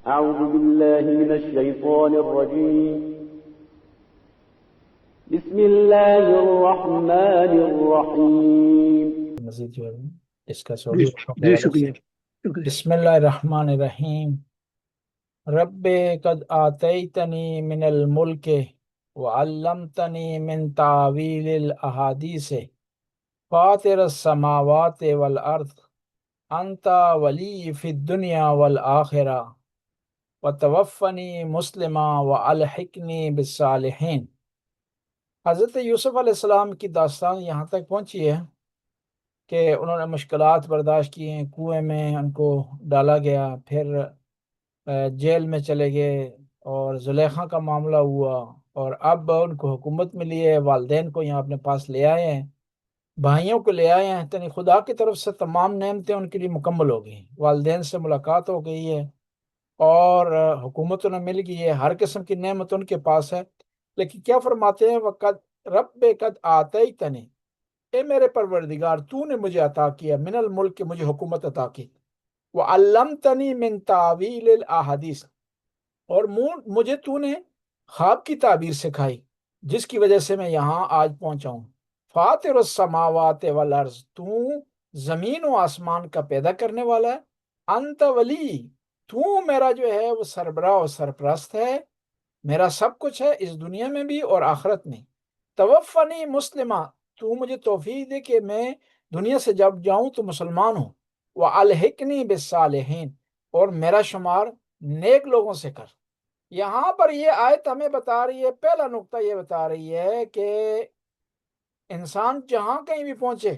أعوذ بالله من الشيطان الرجيم بسم الله الرحمن الرحيم مزید جو ہے اس کا جی سعودی جی شکریہ شکریہ بسم اللہ الرحمن الرحیم رب قد آتیتنی من الملک وعلمتنی من تعویل الاحادیث فاطر السماوات والارض انت ولی فی الدنیا والآخرہ وتوفنی مسلما والحقنی بالصالحین۔ حضرت یوسف علیہ السلام کی داستان یہاں تک پہنچی ہے کہ انہوں نے مشکلات برداشت کی ہیں، کنویں میں ان کو ڈالا گیا، پھر جیل میں چلے گئے اور زلیخا کا معاملہ ہوا، اور اب ان کو حکومت ملی ہے، والدین کو یہاں اپنے پاس لے آئے ہیں، بھائیوں کو لے آئے ہیں، یعنی خدا کی طرف سے تمام نعمتیں ان کے لیے مکمل ہو گئی، والدین سے ملاقات ہو گئی ہے اور حکومت انہیں مل گئی ہے، ہر قسم کی نعمت ان کے پاس ہے۔ لیکن کیا فرماتے ہیں وقت رب قد آتیتنی، اے میرے پروردگار تو نے مجھے عطا کیا، من الملک، مجھے حکومت عطا کی، وعلمتنی من تعویل الاحادیث، اور مجھے تو نے خواب کی تعبیر سکھائی جس کی وجہ سے میں یہاں آج پہنچا ہوں۔ فاطر السماوات والارض، تو زمین و آسمان کا پیدا کرنے والا ہے، انت ولی، تو میرا جو ہے وہ سربراہ و سرپرست ہے، میرا سب کچھ ہے اس دنیا میں بھی اور آخرت میں۔ توفنی مسلمہ، تو مجھے توفیق دے کہ میں دنیا سے جب جاؤں تو مسلمان ہوں، وَأَلْحِقْنِي بِالصَّالِحِينَ، اور میرا شمار نیک لوگوں سے کر۔ یہاں پر یہ آیت ہمیں بتا رہی ہے، پہلا نقطہ یہ بتا رہی ہے کہ انسان جہاں کہیں بھی پہنچے،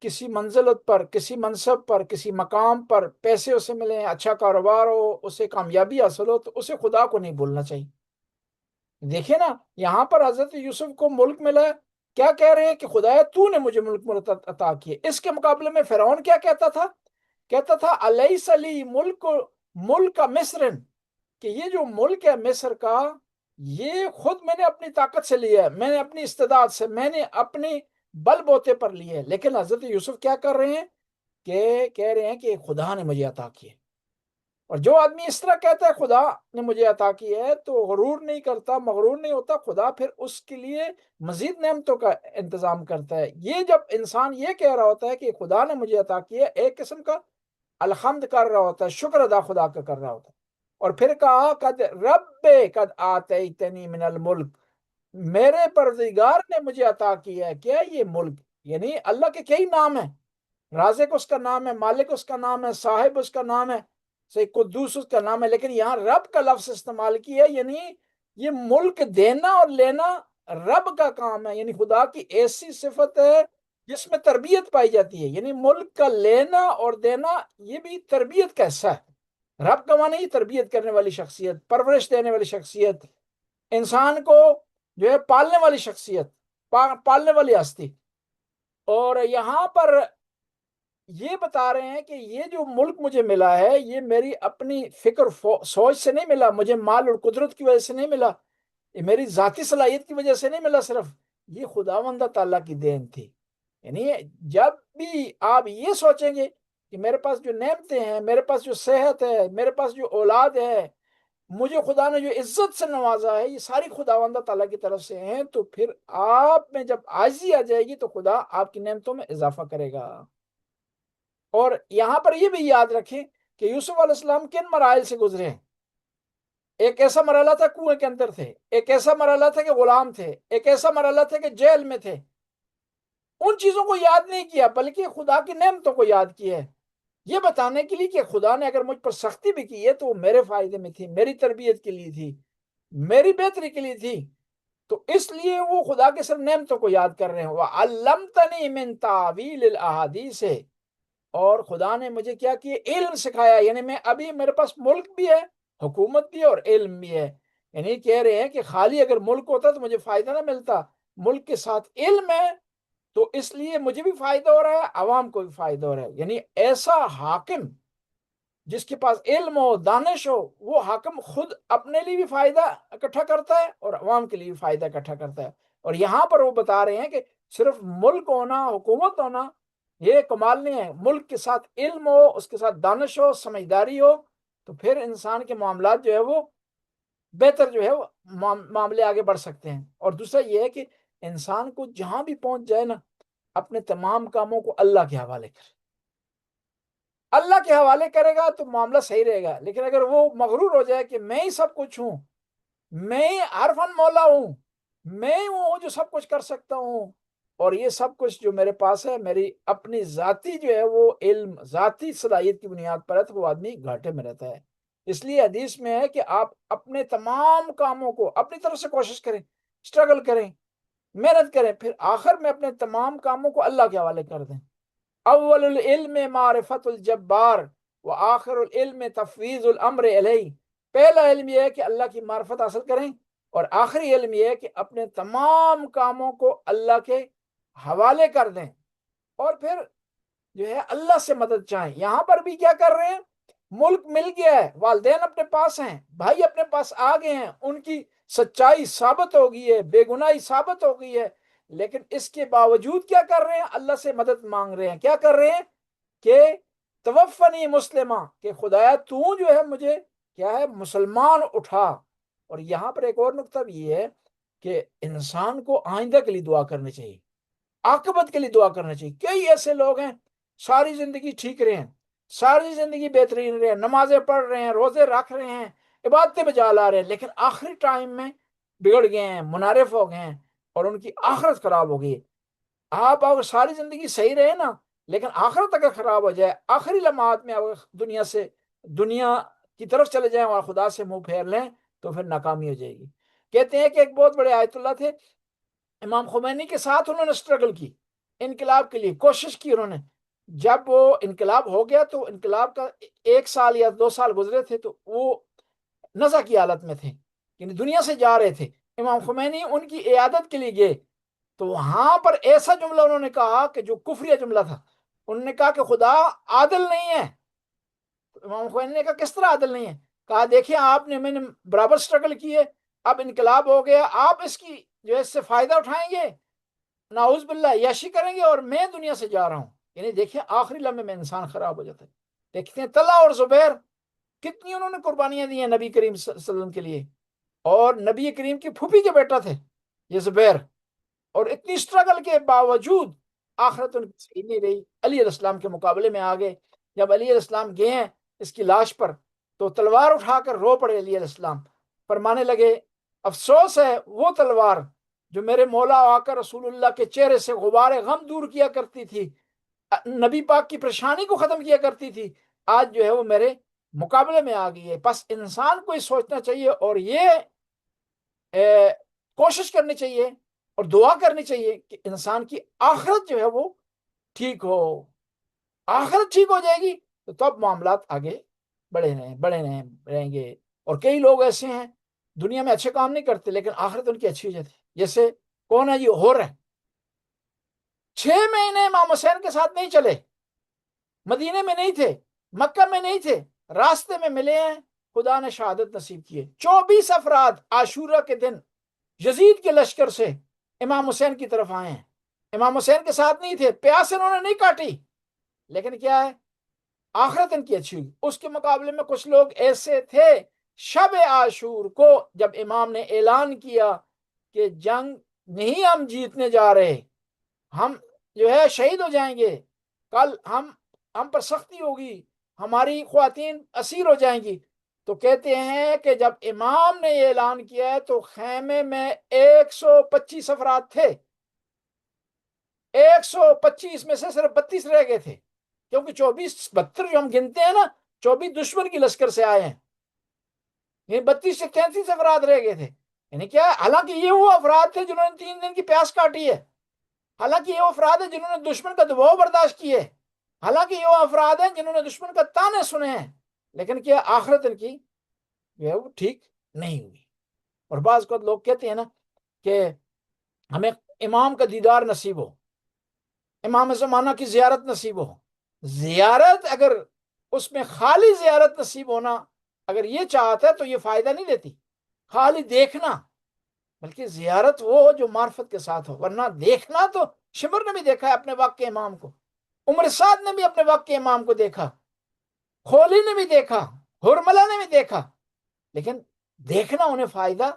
کسی منزلت پر، کسی منصب پر، کسی مقام پر، پیسے اسے ملیں، اچھا کاروبار ہو، اسے کامیابی حاصل ہو، تو اسے خدا کو نہیں بھولنا چاہیے۔ دیکھیں نا، یہاں پر حضرت یوسف کو ملک ملا ہے، کیا کہہ رہے ہیں کہ خدایا تو نے مجھے ملک عطا کیے۔ اس کے مقابلے میں فرعون کیا کہتا تھا؟ کہتا تھا الیس لی ملک مصر، کہ یہ جو ملک ہے مصر کا، یہ خود میں نے اپنی طاقت سے لیا ہے، میں نے اپنی استعداد سے، میں نے اپنی بل بوتے پر لی ہے۔ لیکن حضرت یوسف کیا کر رہے ہیں کہ کہہ رہے ہیں کہ خدا نے مجھے عطا کیے۔ اور جو آدمی اس طرح کہتا ہے خدا نے مجھے عطا کی ہے تو غرور نہیں کرتا، مغرور نہیں ہوتا، خدا پھر اس کے لیے مزید نعمتوں کا انتظام کرتا ہے۔ یہ جب انسان یہ کہہ رہا ہوتا ہے کہ خدا نے مجھے عطا کی ہے، ایک قسم کا الحمد کر رہا ہوتا ہے، شکر ادا خدا کا کر رہا ہوتا ہے۔ اور پھر کہا قد رب قد آتیتنی من الملک، میرے پروردگار نے مجھے عطا کیا ہے کیا یہ ملک، یعنی اللہ کے کئی نام ہیں، رازق اس کا نام ہے، مالک اس کا نام ہے، صاحب اس کا نام ہے، صحیح قدوس اس کا نام ہے، لیکن یہاں رب کا لفظ استعمال کیا ہے، یعنی یہ ملک دینا اور لینا رب کا کام ہے، یعنی خدا کی ایسی صفت ہے جس میں تربیت پائی جاتی ہے، یعنی ملک کا لینا اور دینا یہ بھی تربیت کا حصہ ہے۔ رب کا معنی یہ تربیت کرنے والی شخصیت، پرورش دینے والی شخصیت، انسان کو جو ہے پالنے والی شخصیت، پالنے والی ہستی۔ اور یہاں پر یہ بتا رہے ہیں کہ یہ جو ملک مجھے ملا ہے یہ میری اپنی فکر سوچ سے نہیں ملا، مجھے مال اور قدرت کی وجہ سے نہیں ملا، یہ میری ذاتی صلاحیت کی وجہ سے نہیں ملا، صرف یہ خداوند تعالیٰ کی دین تھی۔ یعنی جب بھی آپ یہ سوچیں گے کہ میرے پاس جو نعمتیں ہیں، میرے پاس جو صحت ہے، میرے پاس جو اولاد ہے، مجھے خدا نے جو عزت سے نوازا ہے، یہ ساری خداوند تعالیٰ کی طرف سے ہیں، تو پھر آپ میں جب عاجزی آ جائے گی تو خدا آپ کی نعمتوں میں اضافہ کرے گا۔ اور یہاں پر یہ بھی یاد رکھیں کہ یوسف علیہ السلام کن مراحل سے گزرے ہیں۔ ایک ایسا مرحلہ تھا کنویں کے اندر تھے، ایک ایسا مرحلہ تھا کہ غلام تھے، ایک ایسا مرحلہ تھا کہ جیل میں تھے۔ ان چیزوں کو یاد نہیں کیا بلکہ خدا کی نعمتوں کو یاد کیا ہے، یہ بتانے کے لیے کہ خدا نے اگر مجھ پر سختی بھی کی ہے تو وہ میرے فائدے میں تھی، میری تربیت کے لیے تھی، میری بہتری کے لیے تھی، تو اس لیے وہ خدا کے صرف نعمتوں کو یاد کر رہے ہیں۔ وَعَلَّمْتَنِي مِن تَعْوِيلِ الْأَحَادِيثِ، اور خدا نے مجھے کیا کیا، علم سکھایا، یعنی میں ابھی میرے پاس ملک بھی ہے، حکومت بھی ہے اور علم بھی ہے۔ یعنی کہہ رہے ہیں کہ خالی اگر ملک ہوتا تو مجھے فائدہ نہ ملتا، ملک کے ساتھ علم ہے تو اس لیے مجھے بھی فائدہ ہو رہا ہے، عوام کو بھی فائدہ ہو رہا ہے۔ یعنی ایسا حاکم جس کے پاس علم ہو، دانش ہو، وہ حاکم خود اپنے لیے بھی فائدہ اکٹھا کرتا ہے اور عوام کے لیے بھی فائدہ اکٹھا کرتا ہے۔ اور یہاں پر وہ بتا رہے ہیں کہ صرف ملک ہونا، حکومت ہونا یہ کمال نہیں ہے، ملک کے ساتھ علم ہو، اس کے ساتھ دانش ہو، سمجھداری ہو، تو پھر انسان کے معاملات جو ہے وہ بہتر جو ہے وہ معاملے آگے بڑھ سکتے ہیں۔ اور دوسرا یہ ہے کہ انسان کو جہاں بھی پہنچ جائے نا، اپنے تمام کاموں کو اللہ کے حوالے کرے۔ اللہ کے حوالے کرے گا تو معاملہ صحیح رہے گا، لیکن اگر وہ مغرور ہو جائے کہ میں ہی سب کچھ ہوں، میں ہی ہر فن مولا ہوں، میں ہی ہوں جو سب کچھ کر سکتا ہوں، اور یہ سب کچھ جو میرے پاس ہے میری اپنی ذاتی جو ہے وہ علم، ذاتی صلاحیت کی بنیاد پر ہے، تو وہ آدمی گھاٹے میں رہتا ہے۔ اس لیے حدیث میں ہے کہ آپ اپنے تمام کاموں کو اپنی طرف سے کوشش کریں، اسٹرگل کریں، محنت کریں، پھر آخر میں اپنے تمام کاموں کو اللہ کے حوالے کر دیں۔ اول العلم معرفت الجبار وآخر العلم تفویض الامر الیہ۔ پہلا علم یہ ہے کہ اللہ کی معرفت حاصل کریں، اور آخری علم یہ ہے کہ اپنے تمام کاموں کو اللہ کے حوالے کر دیں، اور پھر جو ہے اللہ سے مدد چاہیں۔ یہاں پر بھی کیا کر رہے ہیں؟ ملک مل گیا ہے، والدین اپنے پاس ہیں، بھائی اپنے پاس آ گئے ہیں، ان کی سچائی ثابت ہو گئی ہے، بے گناہی ثابت ہو گئی ہے، لیکن اس کے باوجود کیا کر رہے ہیں؟ اللہ سے مدد مانگ رہے ہیں۔ کیا کر رہے ہیں؟ کہ توفنی مسلمہ، کہ خدایا تو جو ہے مجھے کیا ہے مسلمان اٹھا۔ اور یہاں پر ایک اور نقطہ بھی یہ ہے کہ انسان کو آئندہ کے لیے دعا کرنی چاہیے، عاقبت کے لیے دعا کرنا چاہیے۔ کئی ایسے لوگ ہیں ساری زندگی ٹھیک رہے ہیں، ساری زندگی بہترین رہے ہیں، نمازیں پڑھ رہے ہیں، روزے رکھ رہے ہیں، عبادتیں بجا لا رہے ہیں، لیکن آخری ٹائم میں بگڑ گئے ہیں، منحرف ہو گئے ہیں، اور ان کی آخرت خراب ہو گئی۔ آپ اگر ساری زندگی صحیح رہے نا، لیکن آخرت اگر خراب ہو جائے، آخری لمحات میں اگر دنیا کی طرف چلے جائیں اور خدا سے منہ پھیر لیں، تو پھر ناکامی ہو جائے گی۔ کہتے ہیں کہ ایک بہت بڑے آیت اللہ تھے، امام خمینی کے ساتھ انہوں نے اسٹرگل کی، انقلاب کے لیے کوشش کی انہوں نے۔ جب وہ انقلاب ہو گیا تو انقلاب کا 1 سال یا 2 سال گزرے تھے تو وہ نزع کی حالت میں تھے، یعنی دنیا سے جا رہے تھے۔ امام خمینی ان کی عیادت کے لیے گئے، تو وہاں پر ایسا جملہ انہوں نے کہا کہ جو کفریہ جملہ تھا، انہوں نے کہا کہ خدا عادل نہیں ہے۔ امام خمینی نے کہا کس طرح عادل نہیں ہے؟ کہا دیکھیں آپ نے، میں نے برابر اسٹرگل کی ہے، اب انقلاب ہو گیا، آپ اس کی جو ہے اس سے فائدہ اٹھائیں گے، نعوذ باللہ عیاشی کریں گے، اور میں دنیا سے جا رہا ہوں۔ یعنی دیکھیں آخری لمحے میں انسان خراب ہو جاتا ہے۔ دیکھتے ہیں طلحہ اور زبیر کتنی انہوں نے قربانیاں دی ہیں نبی کریم صلی اللہ علیہ وسلم کے لیے، اور نبی کریم کی پھوپھی کے بیٹا تھے یہ زبیر، اور اتنی اسٹرگل کے باوجود آخرت ان کی صحیح نہیں رہی۔ علی علیہ السلام کے مقابلے میں آ گئے۔ جب علی علیہ السلام گئے ہیں اس کی لاش پر، تو تلوار اٹھا کر رو پڑے علی علیہ السلام، فرمانے لگے افسوس ہے وہ تلوار جو میرے مولا آ کر رسول اللہ کے چہرے سے غبار غم دور کیا کرتی تھی، نبی پاک کی پریشانی کو ختم کیا کرتی تھی، آج جو ہے وہ میرے مقابلے میں آ گئی ہے۔ بس انسان کو یہ سوچنا چاہیے، اور یہ کوشش کرنی چاہیے اور دعا کرنی چاہیے کہ انسان کی آخرت جو ہے وہ ٹھیک ہو۔ آخرت ٹھیک ہو جائے گی تو تب معاملات آگے بڑے رہیں گے۔ اور کئی لوگ ایسے ہیں دنیا میں اچھے کام نہیں کرتے، لیکن آخرت ان کی اچھی ہو جاتی ہے۔ جیسے کون ہے؟ یہ ہو رہا ہے 6 مہینے امام حسین کے ساتھ نہیں چلے، مدینے میں نہیں تھے، مکہ میں نہیں تھے، راستے میں ملے ہیں، خدا نے شہادت نصیب کی ہے۔ 24 افراد عاشورہ کے دن یزید کے لشکر سے امام حسین کی طرف آئے ہیں، امام حسین کے ساتھ نہیں تھے، پیاس انہوں نے نہیں کاٹی، لیکن کیا ہے؟ آخرت ان کی اچھی ہوئی۔ اس کے مقابلے میں کچھ لوگ ایسے تھے، شب عاشور کو جب امام نے اعلان کیا کہ جنگ نہیں ہم جیتنے جا رہے، ہم جو ہے شہید ہو جائیں گے، کل ہم پر سختی ہوگی، ہماری خواتین اسیر ہو جائیں گی، تو کہتے ہیں کہ جب امام نے یہ اعلان کیا ہے تو خیمے میں 125 افراد تھے، 125 میں سے صرف 32 رہ گئے تھے، کیونکہ 24 جو ہم گنتے ہیں نا، 24 دشمن کی لشکر سے آئے ہیں، یہ 32 سے 33 افراد رہ گئے تھے۔ یعنی کیا ہے؟ حالانکہ یہ وہ افراد تھے جنہوں نے 3 دن کی پیاس کاٹی ہے، حالانکہ یہ وہ افراد ہیں جنہوں نے دشمن کا دباؤ برداشت کیے، حالانکہ یہ وہ افراد ہیں جنہوں نے دشمن کا تانے سنے ہیں، لیکن کیا آخرت ان کی جو ہے وہ ٹھیک نہیں ہوئی۔ اور بعض کو لوگ کہتے ہیں نا کہ ہمیں امام کا دیدار نصیب ہو، امام زمانہ کی زیارت نصیب ہو۔ زیارت اگر اس میں خالی زیارت نصیب ہونا اگر یہ چاہتا ہے تو یہ فائدہ نہیں دیتی، خالی دیکھنا، بلکہ زیارت وہ جو معرفت کے ساتھ ہو۔ ورنہ دیکھنا تو شمر نے بھی دیکھا ہے اپنے وقت کے امام کو، عمر سعد نے بھی اپنے وقت کے امام کو دیکھا، کھولی نے بھی دیکھا، حرملہ نے بھی دیکھا لیکن دیکھنا انہیں فائدہ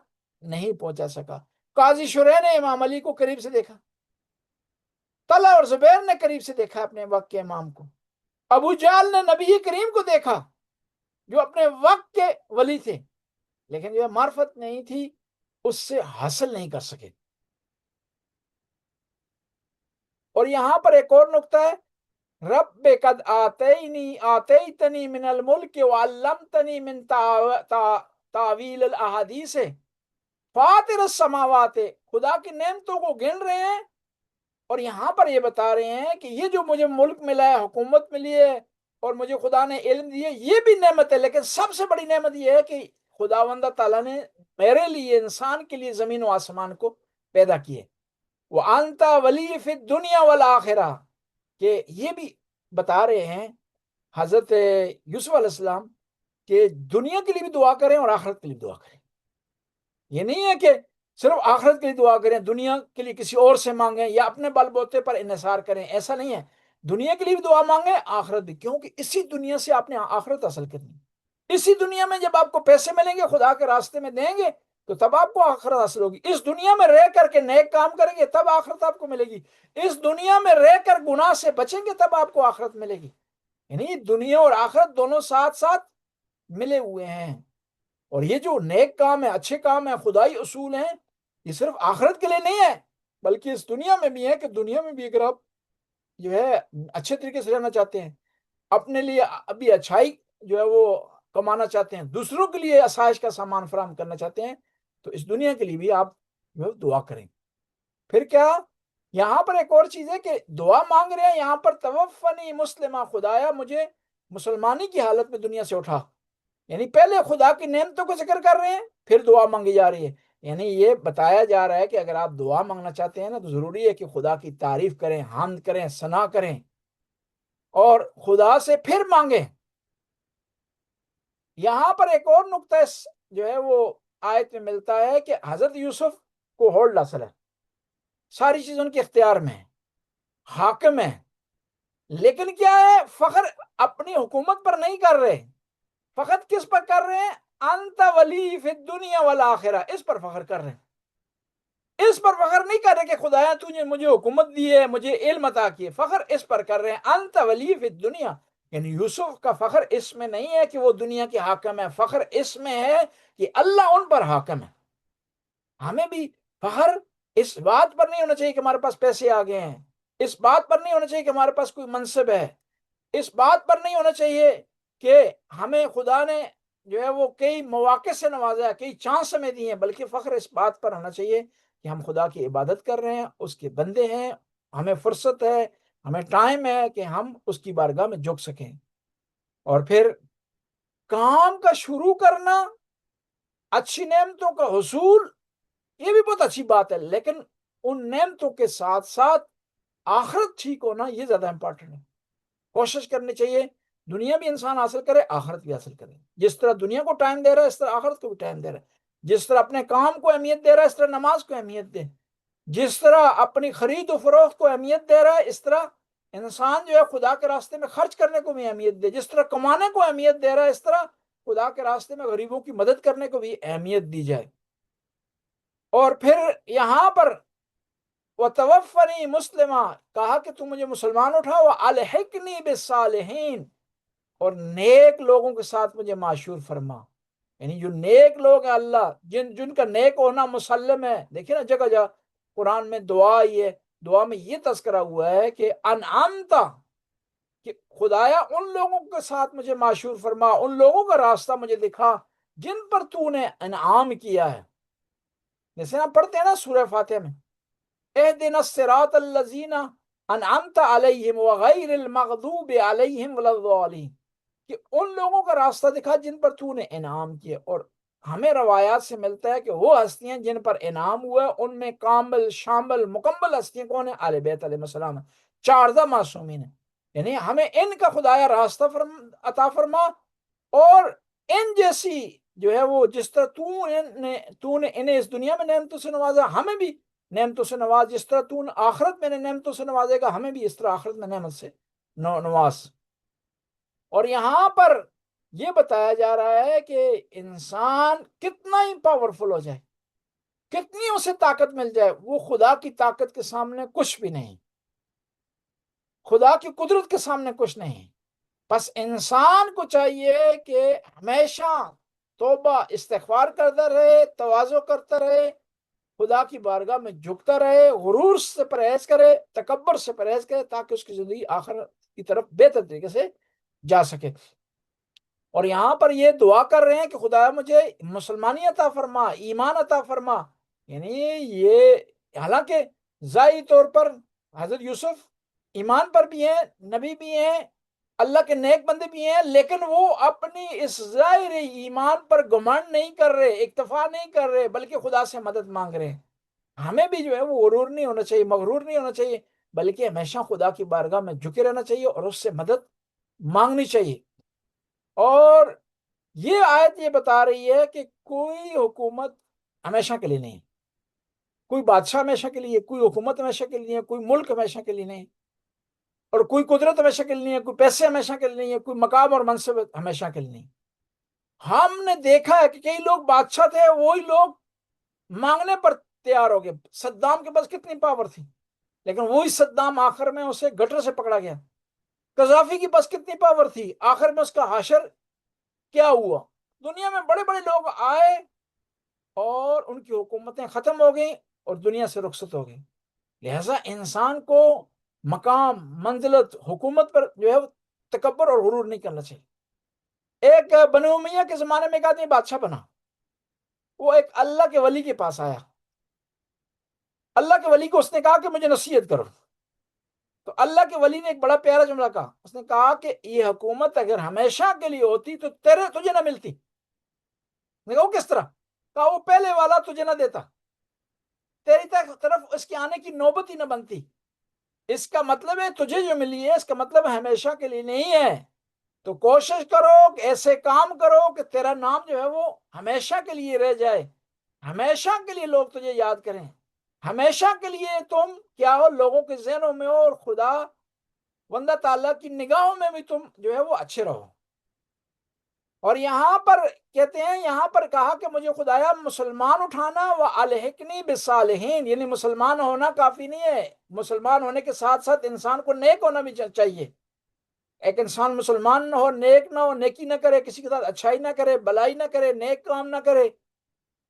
نہیں پہنچا سکا۔ قاضی شریح نے امام علی کو قریب سے دیکھا، طلحہ اور زبیر نے قریب سے دیکھا اپنے وقت کے امام کو، ابو جہل نے نبی کریم کو دیکھا جو اپنے وقت کے ولی تھے، لیکن جو معرفت نہیں تھی اس سے حاصل نہیں کر سکے۔ اور یہاں پر ایک اور نقطہ ہے، رب قد آتیتنی من الملک وعلمتنی من تعویل الاحادیث، فاطر السماوات، خدا کی نعمتوں کو گن رہے ہیں اور یہاں پر یہ بتا رہے ہیں کہ یہ جو مجھے ملک ملا ہے، حکومت ملی ہے اور مجھے خدا نے علم دیا، یہ بھی نعمت ہے، لیکن سب سے بڑی نعمت یہ ہے کہ خداوند تعالیٰ نے میرے لیے، انسان کے لیے زمین و آسمان کو پیدا کیے۔ وَأَنْتَ وَلِيَّ فِي الدُّنْيَا وَالْآخِرَةِ، کہ یہ بھی بتا رہے ہیں حضرت یوسف علیہ السلام کہ دنیا کے لیے بھی دعا کریں اور آخرت کے لیے دعا کریں۔ یہ نہیں ہے کہ صرف آخرت کے لیے دعا کریں، دنیا کے لیے کسی اور سے مانگیں یا اپنے بل بوتے پر انحصار کریں، ایسا نہیں ہے۔ دنیا کے لیے بھی دعا مانگیں، آخرت بھی، کیونکہ اسی دنیا سے آپ نے آخرت حاصل کرنی ہے۔ اسی دنیا میں جب آپ کو پیسے ملیں گے، خدا کے راستے میں دیں گے تو تب آپ کو آخرت حاصل ہوگی۔ اس دنیا میں رہ کر کے نیک کام کریں گے تب آخرت آپ کو ملے گی، اس دنیا میں رہ کر گناہ سے بچیں گے تب آپ کو آخرت ملے گی۔ یعنی دنیا اور آخرت دونوں ساتھ ساتھ ملے ہوئے ہیں۔ اور یہ جو نیک کام ہے، اچھے کام ہیں، خدائی اصول ہیں، یہ صرف آخرت کے لیے نہیں ہے بلکہ اس دنیا میں بھی ہے، کہ دنیا میں بھی اگر آپ جو ہے اچھے طریقے سے رہنا چاہتے ہیں، اپنے لیے ابھی اچھائی جو ہے وہ کمانا چاہتے ہیں، دوسروں کے لیے آسائش کا سامان فراہم کرنا چاہتے ہیں، تو اس دنیا کے لیے بھی آپ جو ہے دعا کریں۔ پھر کیا یہاں پر ایک اور چیز ہے کہ دعا مانگ رہے ہیں یہاں پر، توفنی مسلمہ، خدایا مجھے مسلمانی کی حالت میں دنیا سے اٹھا۔ یعنی پہلے خدا کی نعمتوں کو ذکر کر رہے ہیں، پھر دعا مانگی جا رہی ہے۔ یعنی یہ بتایا جا رہا ہے کہ اگر آپ دعا مانگنا چاہتے ہیں نا تو ضروری ہے کہ خدا کی تعریف کریں، حمد کریں، ثنا کریں اور خدا سے پھر مانگیں۔ یہاں پر ایک اور نقطہ جو ہے وہ آیت میں ملتا ہے کہ حضرت یوسف کو ہولڈ حاصل ہے، ساری چیز ان کے اختیار میں ہے، حاکم ہے، لیکن کیا ہے، فخر اپنی حکومت پر نہیں کر رہے، فقط کس پر کر رہے ہیں؟ انت ولی فی الدنیا والآخرہ، اس پر فخر کر رہے ہیں۔ اس پر فخر نہیں کر رہے کہ خدایا تو نے مجھے حکومت دی ہے، مجھے علم عطا کیے، فخر اس پر کر رہے ہیں انت ولی فی الدنیا۔ یعنی یوسف کا فخر اس میں نہیں ہے کہ وہ دنیا کے حاکم ہے، فخر اس میں ہے کہ اللہ ان پر حاکم ہے۔ ہمیں بھی فخر اس بات پر نہیں ہونا چاہیے کہ ہمارے پاس پیسے آ گئے ہیں، اس بات پر نہیں ہونا چاہیے کہ ہمارے پاس کوئی منصب ہے، اس بات پر نہیں ہونا چاہیے کہ ہمیں خدا نے جو ہے وہ کئی مواقع سے نوازا ہے، کئی چانس ہمیں دی ہیں، بلکہ فخر اس بات پر ہونا چاہیے کہ ہم خدا کی عبادت کر رہے ہیں، اس کے بندے ہیں، ہمیں فرصت ہے، ہمیں ٹائم ہے کہ ہم اس کی بارگاہ میں جھک سکیں۔ اور پھر کام کا شروع کرنا، اچھی نعمتوں کا حصول، یہ بھی بہت اچھی بات ہے، لیکن ان نعمتوں کے ساتھ ساتھ آخرت ٹھیک ہونا یہ زیادہ امپورٹنٹ ہے۔ کوشش کرنی چاہیے دنیا بھی انسان حاصل کرے، آخرت بھی حاصل کرے۔ جس طرح دنیا کو ٹائم دے رہا ہے اس طرح آخرت کو بھی ٹائم دے رہا ہے، جس طرح اپنے کام کو اہمیت دے رہا ہے اس طرح نماز کو اہمیت دے، جس طرح اپنی خرید و فروخت کو اہمیت دے رہا ہے اس طرح انسان جو ہے خدا کے راستے میں خرچ کرنے کو بھی اہمیت دے، جس طرح کمانے کو اہمیت دے رہا ہے اس طرح خدا کے راستے میں غریبوں کی مدد کرنے کو بھی اہمیت دی جائے۔ اور پھر یہاں پر وَتَوَفَّنِي مُسْلِمًا، کہا کہ تو مجھے مسلمان اٹھا، وَأَلْحِقْنِي بِالصَّالِحِينَ، اور نیک لوگوں کے ساتھ مجھے معشور فرما۔ یعنی جو نیک لوگ ہیں اللہ جن کا نیک ہونا مسلم ہے۔ دیکھیں نا جگہ جگہ قرآن میں دعا میں یہ تذکرہ ہوا ہے کہ انعامتا، کہ خدایا ان لوگوں کے ساتھ مجھے معشور فرما، ان لوگوں کا راستہ مجھے دکھا جن پر تو نے انعام کیا ہے۔ جیسے نا پڑھتے ہیں نا سورہ فاتحہ میں، اہدنا الصراط الذین انعمت علیہم وغیر المغضوب علیہم ولا الضالین، کہ ان لوگوں کا راستہ دکھا جن پر تو نے انعام کیا۔ اور ہمیں روایات سے ملتا ہے کہ وہ ہستیاں جن پر انعام ہوا ہے ان میں کامل شامل مکمل ہستیاں کون ہیں؟ اہل بیت علیہ السلام، 14 معصومین ہیں۔ یعنی ہمیں ان کا خدایا راستہ عطا فرما، اور ان جیسی جو ہے وہ جس طرح تو نے انہیں اس دنیا میں نعمتوں سے نوازا، ہمیں بھی نعمتوں سے نواز، جس طرح تو آخرت میں نعمتوں سے نوازے گا ہمیں بھی اس طرح آخرت میں نعمت سے نواز۔ اور یہاں پر یہ بتایا جا رہا ہے کہ انسان کتنا ہی پاورفل ہو جائے، کتنی اسے طاقت مل جائے، وہ خدا کی طاقت کے سامنے کچھ بھی نہیں، خدا کی قدرت کے سامنے کچھ نہیں۔ بس انسان کو چاہیے کہ ہمیشہ توبہ استغفار کرتا رہے، تواضع کرتا رہے، خدا کی بارگاہ میں جھکتا رہے، غرور سے پرہیز کرے، تکبر سے پرہیز کرے، تاکہ اس کی زندگی آخر کی طرف بہتر طریقے سے جا سکے۔ اور یہاں پر یہ دعا کر رہے ہیں کہ خدا مجھے مسلمانی عطا فرما، ایمان عطا فرما۔ یعنی یہ حالانکہ ظاہری طور پر حضرت یوسف ایمان پر بھی ہیں، نبی بھی ہیں، اللہ کے نیک بندے بھی ہیں، لیکن وہ اپنی اس ظاہری ایمان پر گھمنڈ نہیں کر رہے، اکتفا نہیں کر رہے، بلکہ خدا سے مدد مانگ رہے ہیں۔ ہمیں بھی جو ہے وہ غرور نہیں ہونا چاہیے، مغرور نہیں ہونا چاہیے، بلکہ ہمیشہ خدا کی بارگاہ میں جھکے رہنا چاہیے اور اس سے مدد مانگنی چاہیے۔ اور یہ آیت یہ بتا رہی ہے کہ کوئی حکومت ہمیشہ کے لیے نہیں، کوئی بادشاہ ہمیشہ کے لیے، کوئی حکومت ہمیشہ کے لیے، کوئی ملک ہمیشہ کے لیے نہیں، اور کوئی قدرت ہمیشہ کے لیے نہیں ہے، کوئی پیسے ہمیشہ کے لیے نہیں ہے، کوئی مقام اور منصب ہمیشہ کے لیے نہیں۔ ہم نے دیکھا ہے کہ کئی لوگ بادشاہ تھے، وہی لوگ مانگنے پر تیار ہو گئے۔ صدام کے پاس کتنی پاور تھی، لیکن وہی صدام آخر میں اسے گٹر سے پکڑا گیا۔ قذافی کے پاس کتنی پاور تھی، آخر میں اس کا حشر کیا ہوا۔ دنیا میں بڑے بڑے لوگ آئے اور ان کی حکومتیں ختم ہو گئیں اور دنیا سے رخصت ہو گئی۔ لہٰذا انسان کو مقام، منزلت، حکومت پر جو ہے تکبر اور غرور نہیں کرنا چاہیے۔ ایک بنو امیہ کے زمانے میں ایک آدمی بادشاہ بنا، وہ ایک اللہ کے ولی کے پاس آیا، اللہ کے ولی کو اس نے کہا کہ مجھے نصیحت کرو۔ تو اللہ کے ولی نے ایک بڑا پیارا جملہ کہا، اس نے کہا کہ یہ حکومت اگر ہمیشہ کے لیے ہوتی تو تجھے نہ ملتی۔ میں کہا وہ کس طرح؟ کہا وہ پہلے والا تجھے نہ دیتا، تیری طرف اس کے آنے کی نوبت ہی نہ بنتی۔ اس کا مطلب ہے تجھے جو ملی ہے، اس کا مطلب ہمیشہ کے لیے نہیں ہے۔ تو کوشش کرو کہ ایسے کام کرو کہ تیرا نام جو ہے وہ ہمیشہ کے لیے رہ جائے، ہمیشہ کے لیے لوگ تجھے یاد کریں، ہمیشہ کے لیے تم کیا ہو، لوگوں کے ذہنوں میں ہو، اور خدا بندہ تعالیٰ کی نگاہوں میں بھی تم جو ہے وہ اچھے رہو۔ اور یہاں پر کہتے ہیں، یہاں پر کہا کہ مجھے خدایا مسلمان اٹھانا وَأَلْحِقْنِي بِالصَّالِحِينَ، یعنی مسلمان ہونا کافی نہیں ہے، مسلمان ہونے کے ساتھ ساتھ انسان کو نیک ہونا بھی چاہیے۔ ایک انسان مسلمان نہ ہو، نیک نہ ہو، نیکی نہ کرے، کسی کے ساتھ اچھائی نہ کرے، بلائی نہ کرے، نیک کام نہ کرے،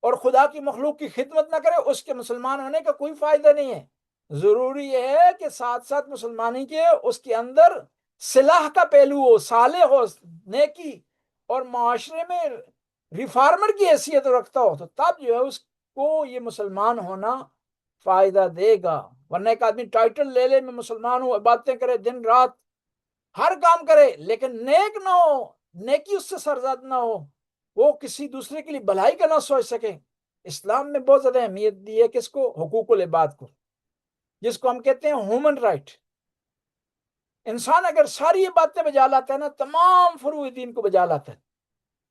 اور خدا کی مخلوق کی خدمت نہ کرے، اس کے مسلمان ہونے کا کوئی فائدہ نہیں ہے۔ ضروری یہ ہے کہ ساتھ ساتھ مسلمانی کے اس کے اندر صلاح کا پہلو ہو، صالح ہو، نیکی، اور معاشرے میں ریفارمر کی حیثیت رکھتا ہو، تو تب جو ہے اس کو یہ مسلمان ہونا فائدہ دے گا۔ ورنہ ایک آدمی ٹائٹل لے لے میں مسلمان ہوں، عبادتیں کرے دن رات، ہر کام کرے، لیکن نیک نہ ہو، نیکی اس سے سرزد نہ ہو، وہ کسی دوسرے کے لیے بھلائی کا نہ سوچ سکے۔ اسلام میں بہت زیادہ اہمیت دی ہے کس کو؟ حقوق العباد کو، جس کو ہم کہتے ہیں ہیومن رائٹ۔ انسان اگر ساری یہ باتیں بجا لاتا ہے نا، تمام فروع دین کو بجا لاتا ہے،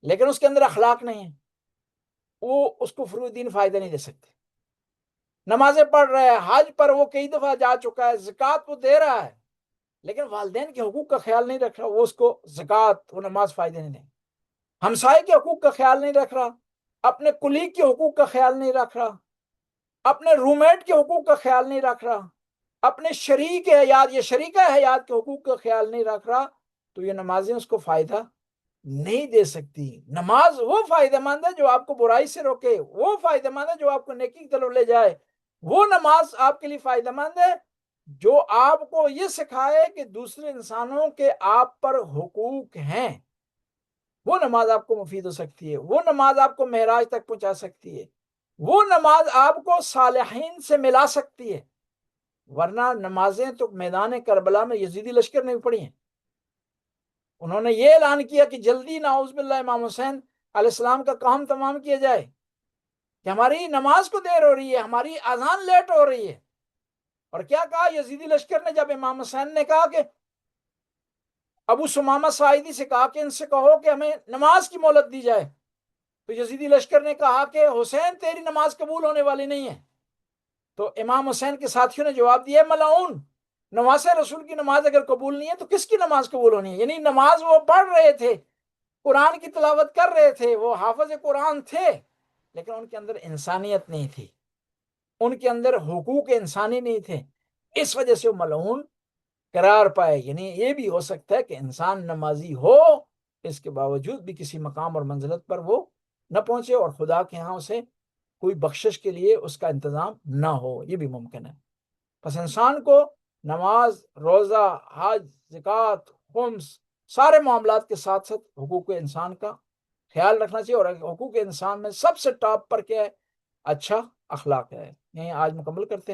لیکن اس کے اندر اخلاق نہیں ہے، وہ اس کو فروع دین فائدہ نہیں دے سکتے۔ نمازیں پڑھ رہا ہے، حج پر وہ کئی دفعہ جا چکا ہے، زکوٰۃ وہ دے رہا ہے، لیکن والدین کے حقوق کا خیال نہیں رکھ رہا، وہ اس کو زکوٰۃ، وہ نماز فائدہ نہیں دے۔ ہمسائے کے حقوق کا خیال نہیں رکھ رہا، اپنے کلیگ کے حقوق کا خیال نہیں رکھ رہا، اپنے روم میٹ کے حقوق کا خیال نہیں رکھ رہا، اپنے شریک حیات یا شریکہ حیات کے حقوق کا خیال نہیں رکھ رہا، تو یہ نمازیں اس کو فائدہ نہیں دے سکتی۔ نماز وہ فائدہ مند ہے جو آپ کو برائی سے روکے، وہ فائدہ مند ہے جو آپ کو نیکی کی طرف لے جائے، وہ نماز آپ کے لیے فائدہ مند ہے جو آپ کو یہ سکھائے کہ دوسرے انسانوں کے آپ پر حقوق ہیں۔ وہ نماز آپ کو مفید ہو سکتی ہے، وہ نماز آپ کو معراج تک پہنچا سکتی ہے، وہ نماز آپ کو صالحین سے ملا سکتی ہے۔ ورنہ نمازیں تو میدان کربلا میں یزیدی لشکر نے پڑھی ہیں۔ انہوں نے یہ اعلان کیا کہ جلدی نعوذ باللہ امام حسین علیہ السلام کا کام تمام کیا جائے، کہ ہماری نماز کو دیر ہو رہی ہے، ہماری اذان لیٹ ہو رہی ہے۔ اور کیا کہا یزیدی لشکر نے جب امام حسین نے کہا کہ ابو سمامہ ساعدی سے کہا کہ ان سے کہو کہ ہمیں نماز کی مہلت دی جائے، تو یزیدی لشکر نے کہا کہ حسین تیری نماز قبول ہونے والی نہیں ہے۔ تو امام حسین کے ساتھیوں نے جواب دیا، ملعون، نواز رسول کی نماز اگر قبول نہیں ہے تو کس کی نماز قبول ہونی ہے؟ یعنی نماز وہ پڑھ رہے تھے، قرآن کی تلاوت کر رہے تھے، وہ حافظ قرآن تھے، لیکن ان کے اندر انسانیت نہیں تھی، ان کے اندر حقوق انسانی نہیں تھے، اس وجہ سے وہ ملعون قرار پائے۔ یعنی یہ بھی ہو سکتا ہے کہ انسان نمازی ہو، اس کے باوجود بھی کسی مقام اور منزلت پر وہ نہ پہنچے اور خدا کے ہاں اسے کوئی بخشش کے لیے اس کا انتظام نہ ہو، یہ بھی ممکن ہے۔ پس انسان کو نماز، روزہ، حج، زکوٰۃ، خمس، سارے معاملات کے ساتھ ساتھ حقوق انسان کا خیال رکھنا چاہیے، اور حقوق انسان میں سب سے ٹاپ پر کیا ہے؟ اچھا اخلاق ہے۔ یہیں آج مکمل کرتے ہیں۔